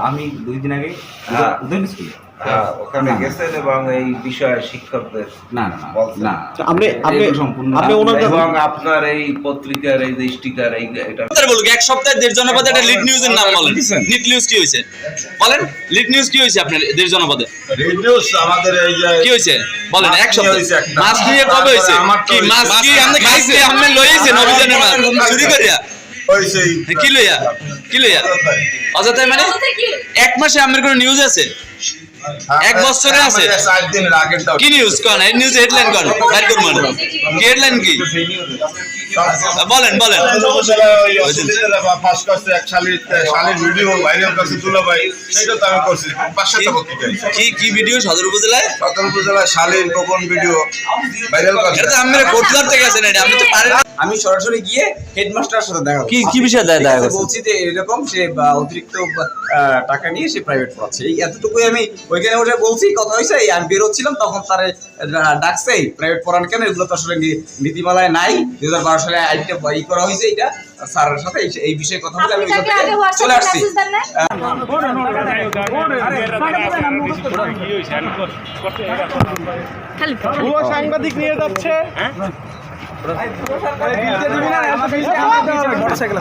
আমি 2 দিন আগে উদয়ন স্কুলে ওখানে গেছেন এবং এই বিষয়ে শিক্ষকদের না সম্পূর্ণ এবং আপনার এই পত্রিকার এই যে স্টিকার এই এটা বলুন এক সপ্তাহে দেড় জনপদে একটা লিড নিউজের নাম বলেন। লিড নিউজ কি হয়েছে বলেন, লিড নিউজ কি হয়েছে আপনার দেড় জনপদে? লিড নিউজ আমাদের এই যে কি হয়েছে বলেন এক সপ্তাহে। মাছ নিয়ে কবে হয়েছে? কি মাছ কি আপনি খাইছে? আপনি লইছেন অভিযানের মাছ চুরি করিয়া? কি লইয়া অযথায় মানে এক মাসে আপনার কোনো নিউজ আছে? এক বছরে আছে? 4 দিনের আগেরটা কি নিউজ কোন? এই নিউজ হেডলাইন কোন? বাইর করুন। কি হেডলাইন কি বলেন পাস করছে এক শালীর ভিডিও ভাইরাল করছে দুলাভাই, সেটা তো আমি করছি 5-7টা পত্রিকায়। কি ভিডিও? সদর উপজেলায় শালীর গোপন ভিডিও ভাইরাল করছে। এটা তো আমরা করতে ধরতে গেছেন, এটা আপনি তো পারেন। আমি সরাসরি গিয়ে হেডমাস্টারের সাথে দেখা কি বিষয় দেখা গেছে? বলছি যে এরকম সে অতিরিক্ত টাকা নিয়ে সে প্রাইভেট পড়াচ্ছে, এই এতটুকুই আমি ওইখানে ওটা বলছি। কথা হয়েছে আমি বেরোচ্ছিলাম তখন তারে ডাকছে প্রাইভেট পড়ান কেন, এগুলো তো আসলে নীতিমালায় নাই। 2012 সালে আইনটা ই করা হয়েছে, এটা স্যারের সাথে এই বিষয়ে কথা বলে আমি চলে আসছি। সাংবাদিক নিয়ে যাচ্ছে মোটরসাইকেল